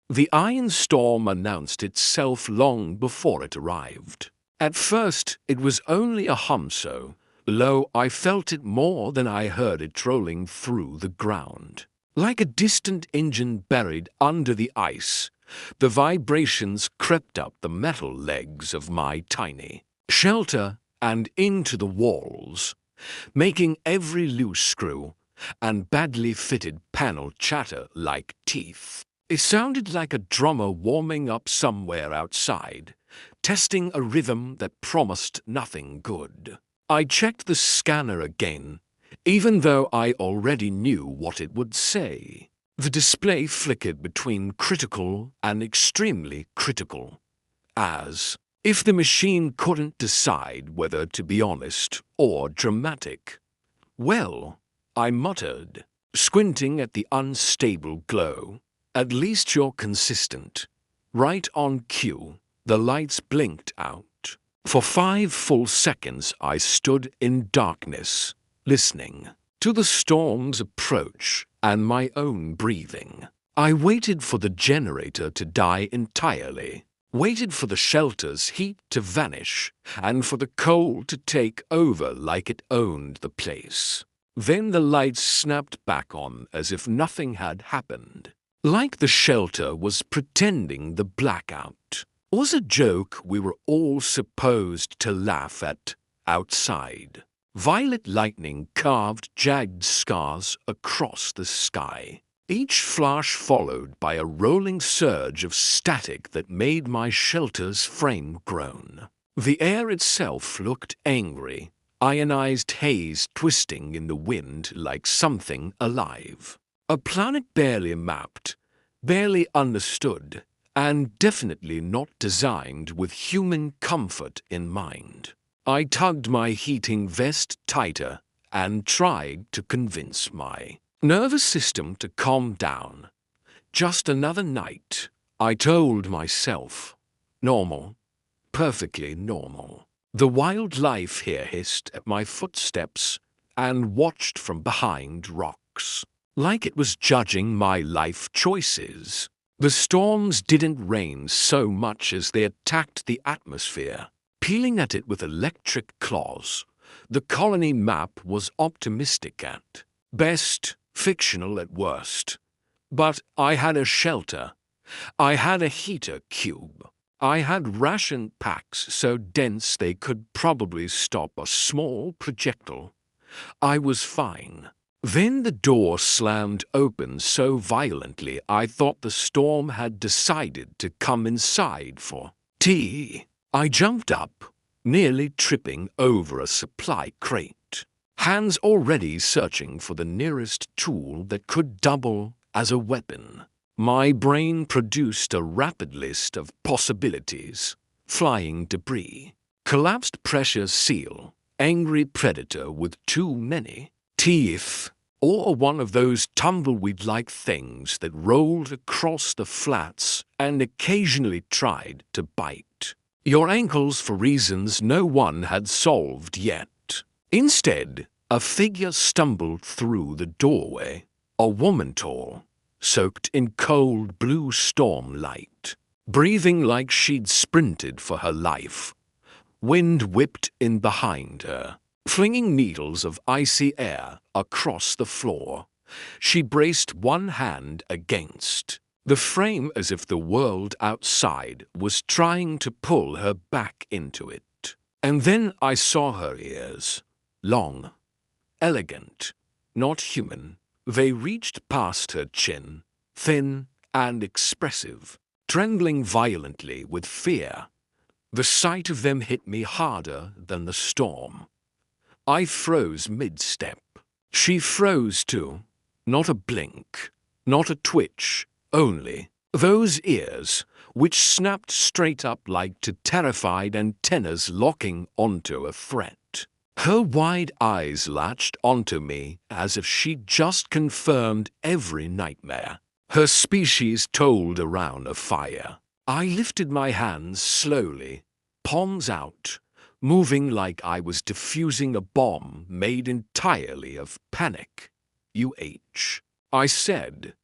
The iron storm announced itself long before it arrived. At first, it was only a hum so low I felt it more than I heard it rolling through the ground. Like a distant engine buried under the ice, the vibrations crept up the metal legs of my tiny shelter and into the walls, making every loose screw and badly fitted panel chatter like teeth. It sounded like a drummer warming up somewhere outside, testing a rhythm that promised nothing good. I checked the scanner again, even though I already knew what it would say. The display flickered between critical and extremely critical, as if the machine couldn't decide whether to be honest or dramatic. "Well," I muttered, squinting at the unstable glow. "At least you're consistent." Right on cue, the lights blinked out. For 5 full seconds I stood in darkness, listening to the storm's approach and my own breathing. I waited for the generator to die entirely, waited for the shelter's heat to vanish, and for the cold to take over like it owned the place. Then the lights snapped back on as if nothing had happened. Like the shelter was pretending the blackout was a joke we were all supposed to laugh at outside. Violet lightning carved jagged scars across the sky, each flash followed by a rolling surge of static that made my shelter's frame groan. The air itself looked angry, ionized haze twisting in the wind like something alive. A planet barely mapped, barely understood, and definitely not designed with human comfort in mind. I tugged my heating vest tighter and tried to convince my nervous system to calm down. Just another night, I told myself. Normal. Perfectly normal. The wildlife here hissed at my footsteps and watched from behind rocks, like it was judging my life choices. The storms didn't rain so much as they attacked the atmosphere, peeling at it with electric claws. The colony map was optimistic at best, fictional at worst. But I had a shelter. I had a heater cube. I had ration packs so dense they could probably stop a small projectile. I was fine. Then the door slammed open so violently I thought the storm had decided to come inside for tea. I jumped up, nearly tripping over a supply crate, hands already searching for the nearest tool that could double as a weapon. My brain produced a rapid list of possibilities: flying debris, collapsed pressure seal, angry predator with too many teeth, or one of those tumbleweed-like things that rolled across the flats and occasionally tried to bite your ankles for reasons no one had solved yet. Instead, a figure stumbled through the doorway, a woman tall, soaked in cold blue storm light, breathing like she'd sprinted for her life. Wind whipped in behind her, flinging needles of icy air across the floor. She braced one hand against the frame as if the world outside was trying to pull her back into it. And then I saw her ears. Long, elegant, not human. They reached past her chin, thin and expressive, trembling violently with fear. The sight of them hit me harder than the storm. I froze mid-step. She froze too. Not a blink, not a twitch, only those ears, which snapped straight up like two terrified antennas locking onto a threat. Her wide eyes latched onto me as if she'd just confirmed every nightmare her species told around a fire. I lifted my hands slowly, palms out, moving like I was defusing a bomb made entirely of panic. "UH," I said,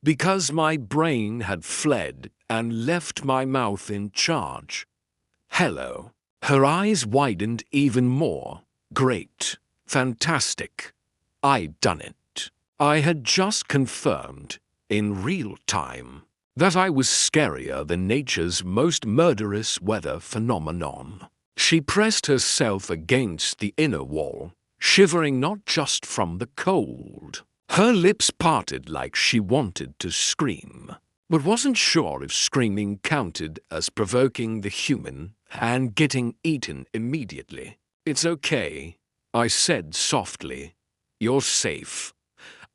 because my brain had fled and left my mouth in charge. Hello. Her eyes widened even more. Great. Fantastic. I'd done it. I had just confirmed, in real time, that I was scarier than nature's most murderous weather phenomenon. She pressed herself against the inner wall, shivering not just from the cold. Her lips parted like she wanted to scream, but wasn't sure if screaming counted as provoking the human and getting eaten immediately. "It's okay," I said softly. "You're safe.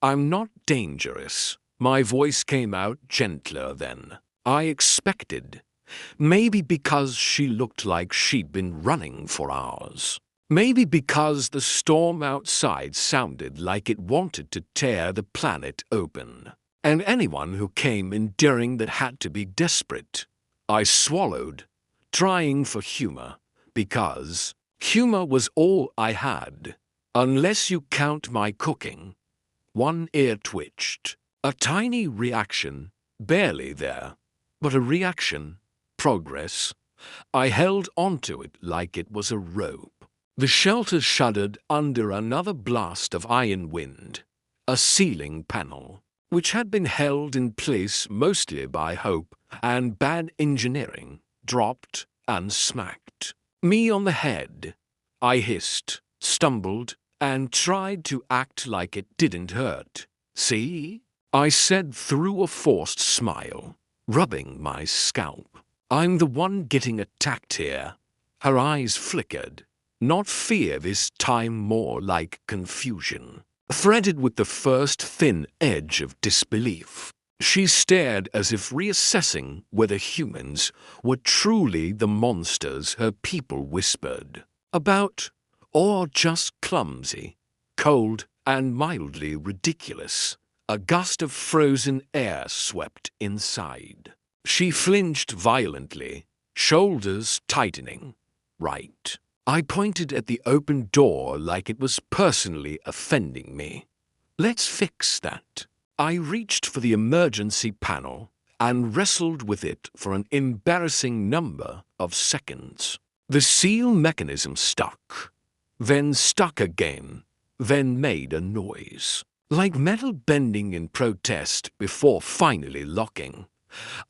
I'm not dangerous." My voice came out gentler than I expected. Maybe because she looked like she'd been running for hours. Maybe because the storm outside sounded like it wanted to tear the planet open. And anyone who came in during that had to be desperate. I swallowed, trying for humor, because humor was all I had. "Unless you count my cooking." One ear twitched. A tiny reaction, barely there, but a reaction. Progress. I held onto it like it was a rope. The shelter shuddered under another blast of iron wind. A ceiling panel, which had been held in place mostly by hope and bad engineering, dropped and smacked me on the head. I hissed, stumbled, and tried to act like it didn't hurt. "See?" I said through a forced smile, rubbing my scalp. "I'm the one getting attacked here." Her eyes flickered. Not fear this time, more like confusion, threaded with the first thin edge of disbelief. She stared as if reassessing whether humans were truly the monsters her people whispered about, or just clumsy, cold, and mildly ridiculous. A gust of frozen air swept inside. She flinched violently, shoulders tightening. "Right." I pointed at the open door like it was personally offending me. "Let's fix that." I reached for the emergency panel and wrestled with it for an embarrassing number of seconds. The seal mechanism stuck, then stuck again, then made a noise, like metal bending in protest before finally locking.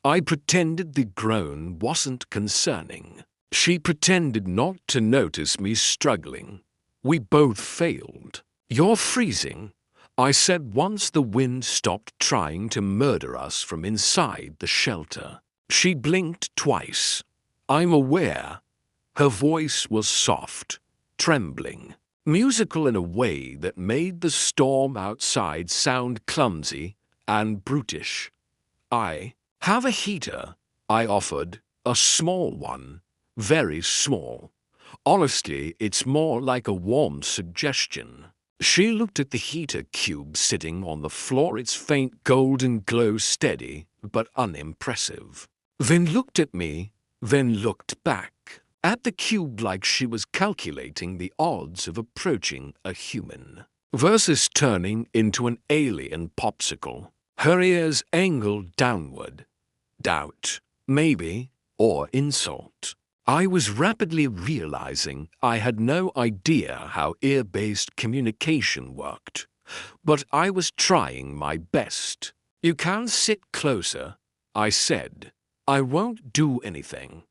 I pretended the groan wasn't concerning. She pretended not to notice me struggling. We both failed. "You're freezing," I said once the wind stopped trying to murder us from inside the shelter. She blinked twice. "I'm aware." Her voice was soft, trembling, musical in a way that made the storm outside sound clumsy and brutish. "I have a heater," I offered, "a small one. Very small. Honestly, it's more like a warm suggestion." She looked at the heater cube sitting on the floor, its faint golden glow steady but unimpressive. Then looked at me, then looked back at the cube like she was calculating the odds of approaching a human versus turning into an alien popsicle. Her ears angled downward. Doubt, maybe, or insult. I was rapidly realizing I had no idea how ear-based communication worked, but I was trying my best. "You can sit closer," I said. "I won't do anything.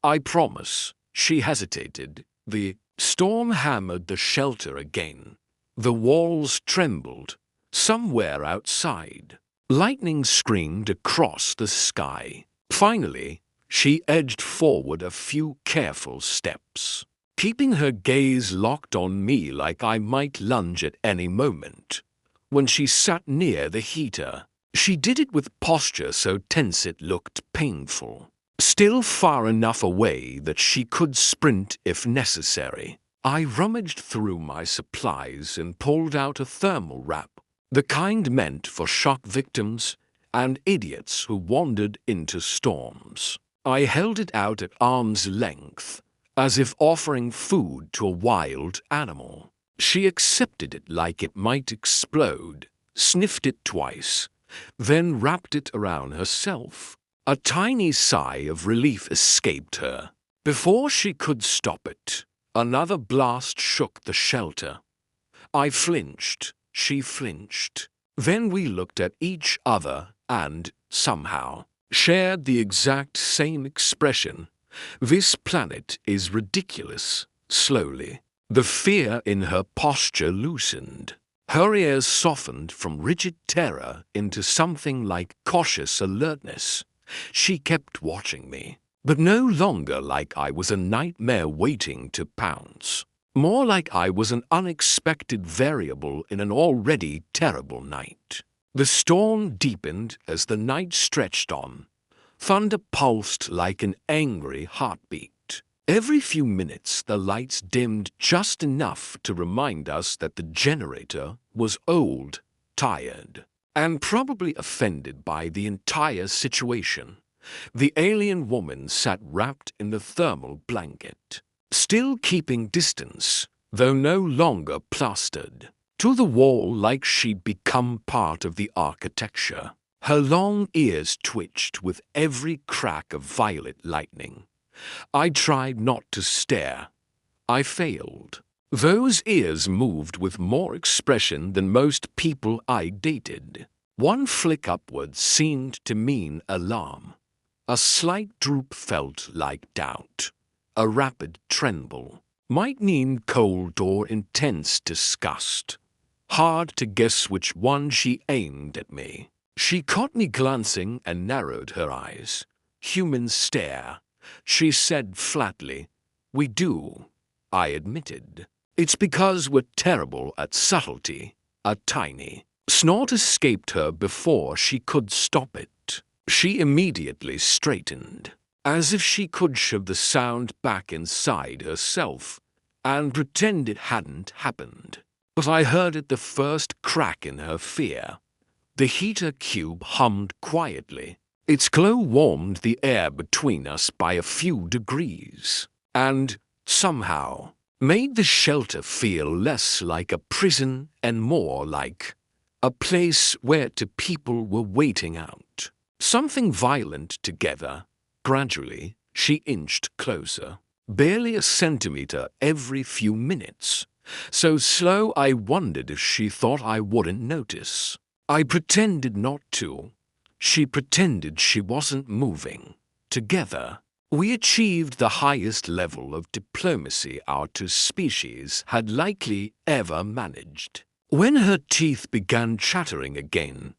I promise." She hesitated. The storm hammered the shelter again. The walls trembled. Somewhere outside, lightning screamed across the sky. Finally, she edged forward a few careful steps, keeping her gaze locked on me like I might lunge at any moment. When she sat near the heater, she did it with posture so tense it looked painful, still far enough away that she could sprint if necessary. I rummaged through my supplies and pulled out a thermal wrap, the kind meant for shock victims and idiots who wandered into storms. I held it out at arm's length, as if offering food to a wild animal. She accepted it like it might explode, sniffed it twice, then wrapped it around herself. A tiny sigh of relief escaped her. Before she could stop it, another blast shook the shelter. I flinched, she flinched. Then we looked at each other and, somehow, shared the exact same expression. This planet is ridiculous. Slowly, the fear in her posture loosened. Her ears softened from rigid terror into something like cautious alertness. She kept watching me, but no longer like I was a nightmare waiting to pounce. More like I was an unexpected variable in an already terrible night. The storm deepened as the night stretched on. Thunder pulsed like an angry heartbeat. Every few minutes the lights dimmed just enough to remind us that the generator was old, tired, and probably offended by the entire situation. The alien woman sat wrapped in the thermal blanket, still keeping distance, though no longer plastered to the wall like she'd become part of the architecture. Her long ears twitched with every crack of violet lightning. I tried not to stare. I failed. Those ears moved with more expression than most people I dated. One flick upwards seemed to mean alarm. A slight droop felt like doubt. A rapid tremble might mean cold or intense disgust. Hard to guess which one she aimed at me. She caught me glancing and narrowed her eyes. Human stare. She said flatly, "We do," I admitted. "It's because we're terrible at subtlety." A tiny snort escaped her before she could stop it. She immediately straightened, as if she could shove the sound back inside herself and pretend it hadn't happened. But I heard it the first crack in her fear. The heater cube hummed quietly. Its glow warmed the air between us by a few degrees, and, somehow, made the shelter feel less like a prison and more like a place where two people were waiting out something violent together. Gradually, she inched closer, barely a centimeter every few minutes, so slow I wondered if she thought I wouldn't notice. I pretended not to. She pretended she wasn't moving. Together, we achieved the highest level of diplomacy our two species had likely ever managed. When her teeth began chattering again,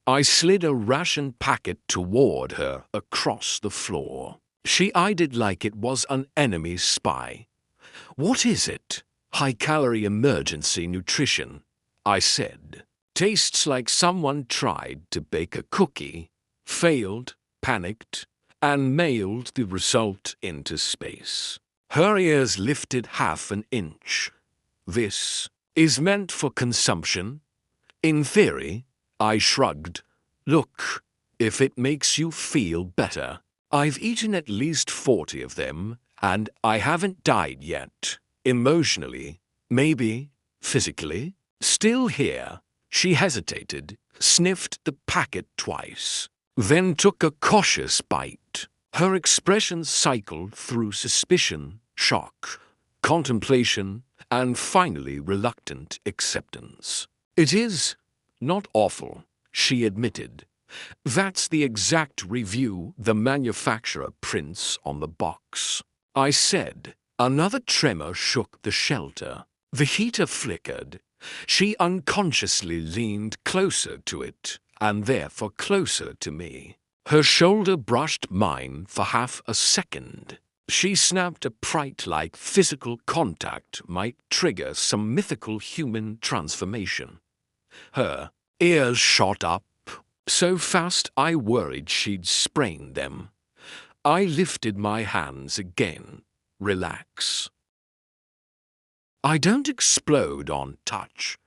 I slid a ration packet toward her across the floor. She eyed it like it was an enemy spy. "What is it?" "High-calorie emergency nutrition," I said. "Tastes like someone tried to bake a cookie, failed, panicked, and mailed the result into space." Her ears lifted half an inch. "This is meant for consumption?" "In theory," I shrugged. "Look, if it makes you feel better. I've eaten at least 40 of them, and I haven't died yet. Emotionally, maybe, physically, still here." She hesitated, sniffed the packet twice, then took a cautious bite. Her expression cycled through suspicion, shock, contemplation, and finally reluctant acceptance. "It is not awful," she admitted. "That's the exact review the manufacturer prints on the box," I said. Another tremor shook the shelter. The heater flickered. She unconsciously leaned closer to it, and therefore closer to me. Her shoulder brushed mine for half a second. She snapped a prite like physical contact might trigger some mythical human transformation. Her ears shot up, so fast I worried she'd sprain them. I lifted my hands again. "Relax. I don't explode on touch.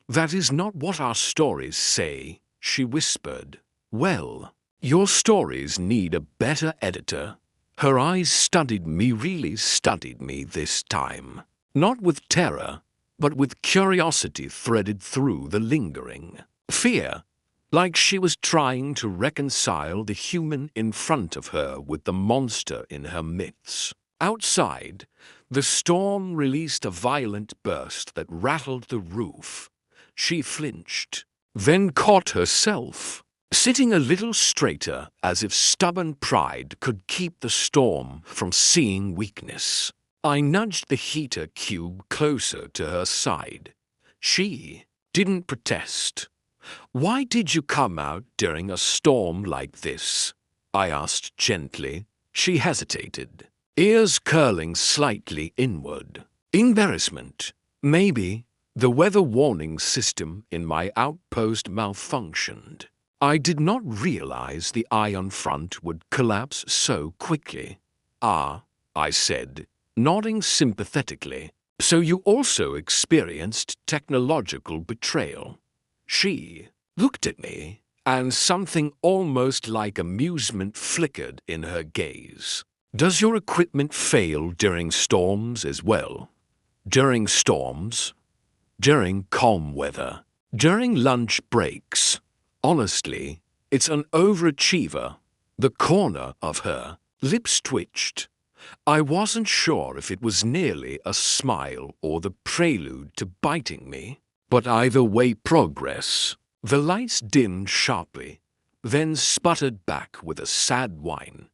That is not what our stories say," she whispered. "Well, your stories need a better editor." Her eyes studied me, really studied me this time. Not with terror, but with curiosity threaded through the lingering fear. like she was trying to reconcile the human in front of her with the monster in her midst. Outside, the storm released a violent burst that rattled the roof. She flinched, then caught herself, sitting a little straighter as if stubborn pride could keep the storm from seeing weakness. I nudged the heater cube closer to her side. She didn't protest. "Why did you come out during a storm like this?" I asked gently. She hesitated, ears curling slightly inward. Embarrassment. Maybe the weather warning system in my outpost malfunctioned. I did not realize the ion front would collapse so quickly. "Ah," I said, nodding sympathetically. "So you also experienced technological betrayal." She looked at me, and something almost like amusement flickered in her gaze. "Does your equipment fail during storms as well?" "During storms? During calm weather? During lunch breaks? Honestly, it's an overachiever." The corner of her lips twitched. I wasn't sure if it was nearly a smile or the prelude to biting me. But either way, progress. The lights dimmed sharply, then sputtered back with a sad whine.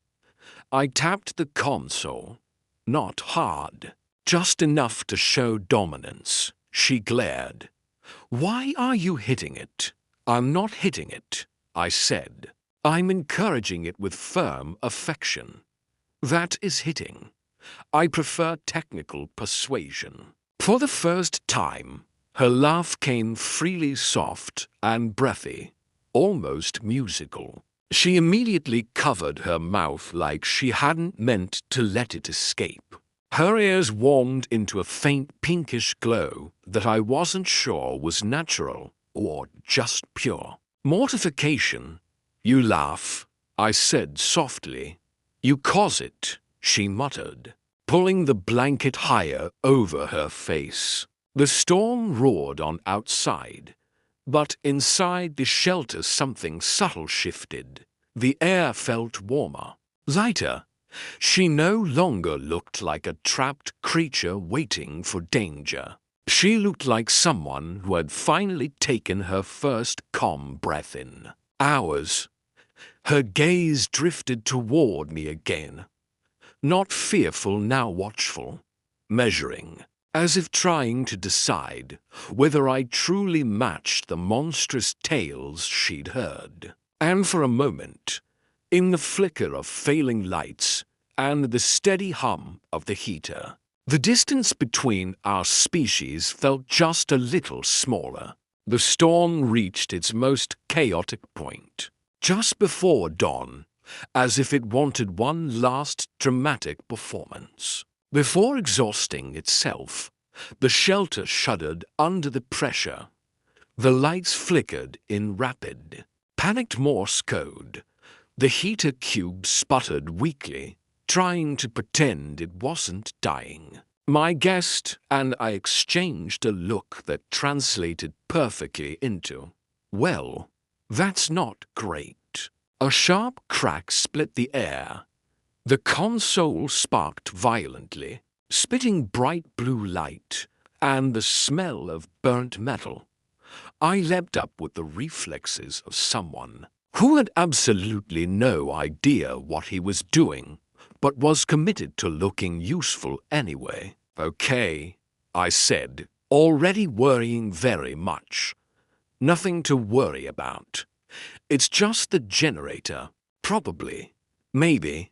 I tapped the console. Not hard, just enough to show dominance. She glared. "Why are you hitting it?" "I'm not hitting it," I said. "I'm encouraging it with firm affection." "That is hitting. I prefer technical persuasion." For the first time, her laugh came freely soft and breathy, almost musical. She immediately covered her mouth like she hadn't meant to let it escape. Her ears warmed into a faint pinkish glow that I wasn't sure was natural or just pure. "Mortification. You laugh," I said softly. "You cause it," she muttered, pulling the blanket higher over her face. The storm roared on outside, but inside the shelter something subtle shifted. The air felt warmer, lighter. She no longer looked like a trapped creature waiting for danger. She looked like someone who had finally taken her first calm breath in hours. Her gaze drifted toward me again, not fearful, now watchful, measuring, as if trying to decide whether I truly matched the monstrous tales she'd heard. And for a moment, in the flicker of failing lights and the steady hum of the heater, the distance between our species felt just a little smaller. The storm reached its most chaotic point just before dawn, as if it wanted one last dramatic performance. Before exhausting itself, the shelter shuddered under the pressure. The lights flickered in rapid, panicked Morse code. The heater cube sputtered weakly, trying to pretend it wasn't dying. My guest and I exchanged a look that translated perfectly into, "Well, that's not great." A sharp crack split the air. The console sparked violently, spitting bright blue light and the smell of burnt metal. I leapt up with the reflexes of someone who had absolutely no idea what he was doing, but was committed to looking useful anyway. "Okay," I said, already worrying very much. "Nothing to worry about. It's just the generator, probably, maybe,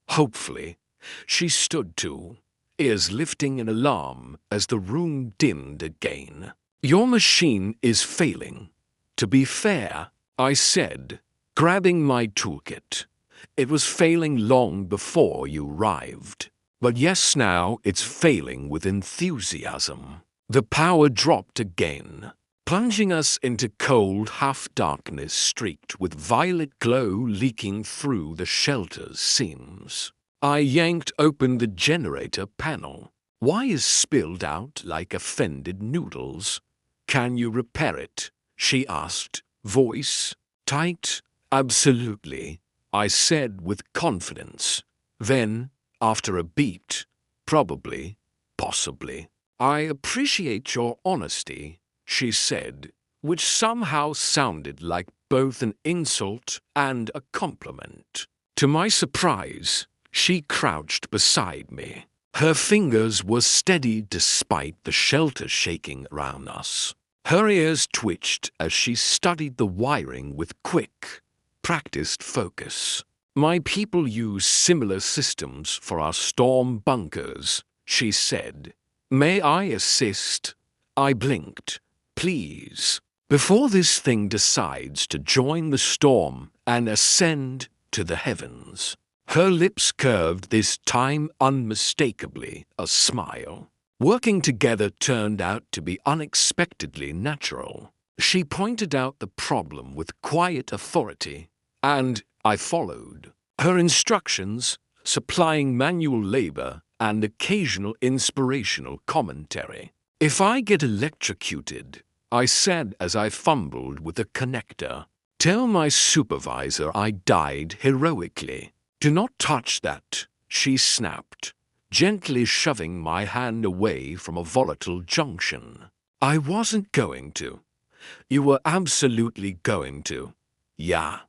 hopefully." She stood too, ears lifting in alarm as the room dimmed again. "Your machine is failing. To be fair," I said, grabbing my toolkit. "It was failing long before you arrived. But yes, now it's failing with enthusiasm." The power dropped again, plunging us into cold half-darkness streaked with violet glow leaking through the shelter's seams. I yanked open the generator panel. "Why is spilled out like offended noodles?" "Can you repair it?" she asked, voice Tight? Absolutely, I said with confidence. Then, after a beat, probably, possibly. I appreciate your honesty, she said, which somehow sounded like both an insult and a compliment. To my surprise, she crouched beside me. Her fingers were steady despite the shelter shaking around us. Her ears twitched as she studied the wiring with quick, practiced focus. My people use similar systems for our storm bunkers, she said. May I assist? I blinked. Please. Before this thing decides to join the storm and ascend to the heavens. Her lips curved, this time unmistakably a smile. Working together turned out to be unexpectedly natural. She pointed out the problem with quiet authority, and I followed. Her instructions, supplying manual labor and occasional inspirational commentary. If I get electrocuted, I said as I fumbled with a connector, tell my supervisor I died heroically. Do not touch that, she snapped, gently shoving my hand away from a volatile junction. I wasn't going to. You were absolutely going to. Yeah,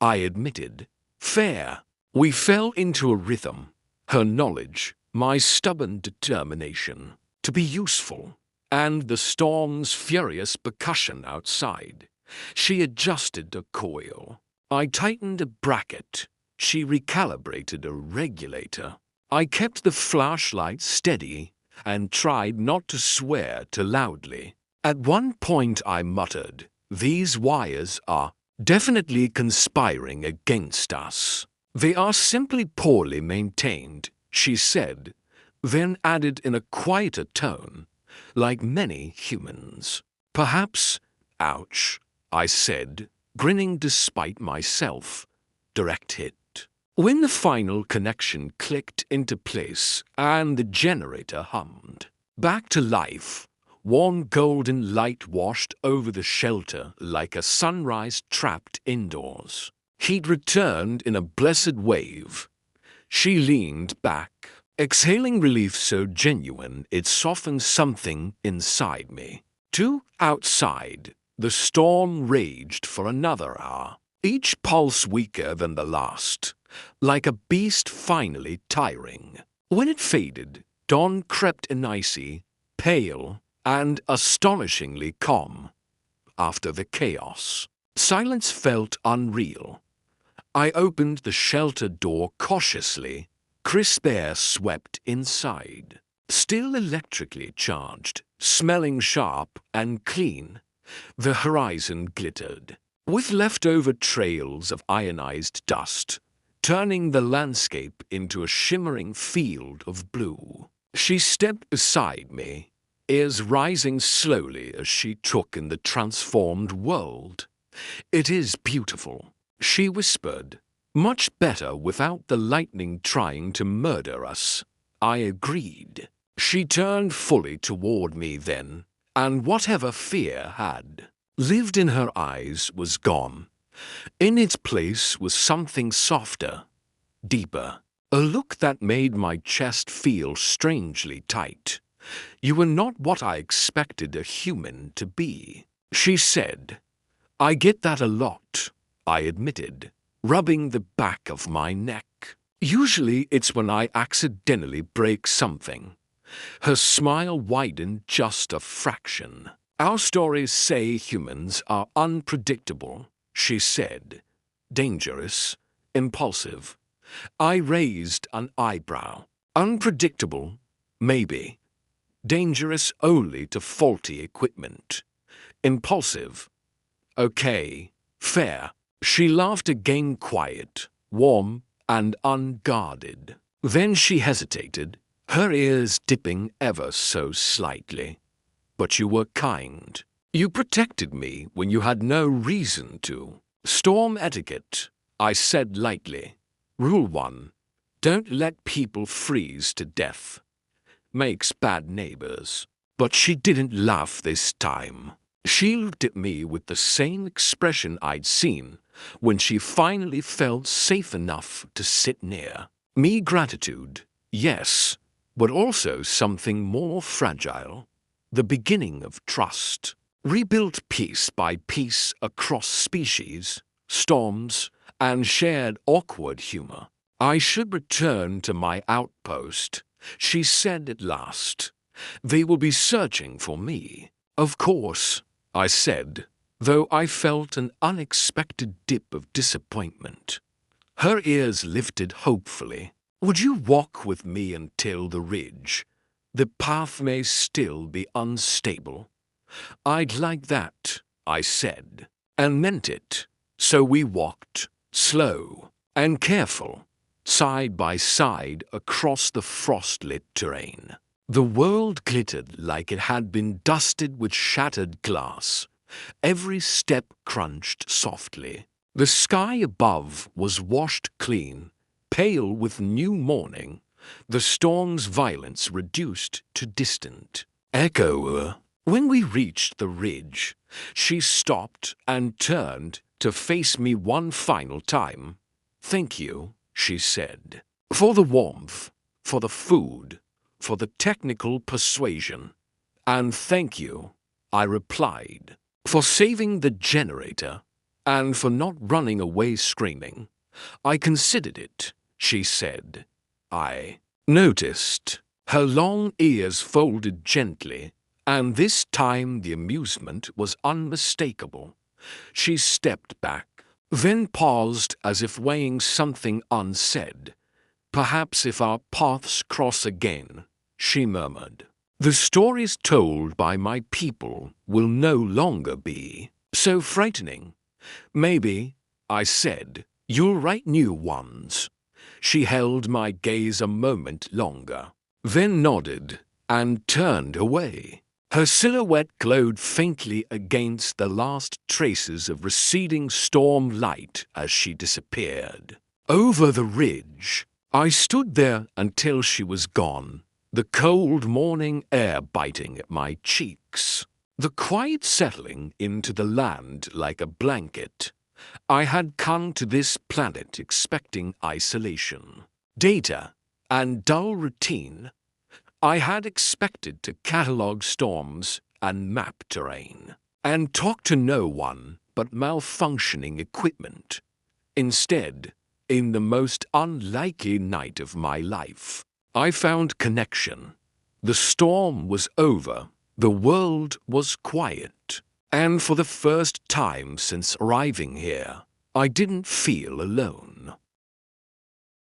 I admitted. Fair. We fell into a rhythm. Her knowledge, my stubborn determination to be useful, and the storm's furious percussion outside. She adjusted a coil. I tightened a bracket. She recalibrated a regulator. I kept the flashlight steady and tried not to swear too loudly. At one point I muttered, "These wires are definitely conspiring against us. They are simply poorly maintained," she said, then added in a quieter tone, like many humans. Perhaps, ouch, I said, grinning despite myself. Direct hit. When the final connection clicked into place and the generator hummed, back to life, warm golden light washed over the shelter like a sunrise trapped indoors. He'd returned in a blessed wave. She leaned back, exhaling relief so genuine it softened something inside me. Outside, the storm raged for another hour, each pulse weaker than the last, like a beast finally tiring. When it faded, dawn crept in icy, pale, and astonishingly calm. After the chaos, silence felt unreal. I opened the shelter door cautiously. Crisp air swept inside. Still electrically charged, smelling sharp and clean, the horizon glittered, with leftover trails of ionized dust, turning the landscape into a shimmering field of blue. She stepped beside me, ears rising slowly as she took in the transformed world. "It is beautiful," she whispered. "Much better without the lightning trying to murder us." I agreed. She turned fully toward me then, and whatever fear had lived in her eyes was gone. In its place was something softer, deeper, a look that made my chest feel strangely tight. "You were not what I expected a human to be," she said. "I get that a lot," I admitted, rubbing the back of my neck. "Usually it's when I accidentally break something." Her smile widened just a fraction. "Our stories say humans are unpredictable," she said. "Dangerous, impulsive." I raised an eyebrow. "Unpredictable? Maybe. Dangerous only to faulty equipment. Impulsive? Okay, fair." She laughed again, quiet, warm, and unguarded. Then she hesitated, her ears dipping ever so slightly. "But you were kind. You protected me when you had no reason to." "Storm etiquette," I said lightly. "Rule 1. Don't let people freeze to death. Makes bad neighbors." But she didn't laugh this time. She looked at me with the same expression I'd seen when she finally felt safe enough to sit near me. Gratitude, yes, but also something more fragile. The beginning of trust, rebuilt piece by piece across species, storms, and shared awkward humor. I should return to my outpost, she said at last. They will be searching for me. Of course, I said, though I felt an unexpected dip of disappointment. Her ears lifted hopefully. Would you walk with me until the ridge? The path may still be unstable. I'd like that, I said, and meant it. So we walked, slow and careful, side by side across the frost-lit terrain. The world glittered like it had been dusted with shattered glass. Every step crunched softly. The sky above was washed clean, pale with new morning, the storm's violence reduced to distant echo. When we reached the ridge, she stopped and turned to face me one final time. Thank you, she said, for the warmth, for the food, for the technical persuasion. And thank you, I replied, for saving the generator and for not running away screaming. I considered it, she said. I noticed her long ears folded gently, and this time the amusement was unmistakable. She stepped back, then paused as if weighing something unsaid. Perhaps if our paths cross again, she murmured, the stories told by my people will no longer be so frightening. Maybe, I said, you'll write new ones. She held my gaze a moment longer, then nodded and turned away. Her silhouette glowed faintly against the last traces of receding storm light as she disappeared. Over the ridge, I stood there until she was gone, the cold morning air biting at my cheeks, the quiet settling into the land like a blanket. I had come to this planet expecting isolation, data, and dull routine. I had expected to catalog storms and map terrain, and talk to no one but malfunctioning equipment. Instead, in the most unlikely night of my life, I found connection. The storm was over, the world was quiet, and for the first time since arriving here, I didn't feel alone.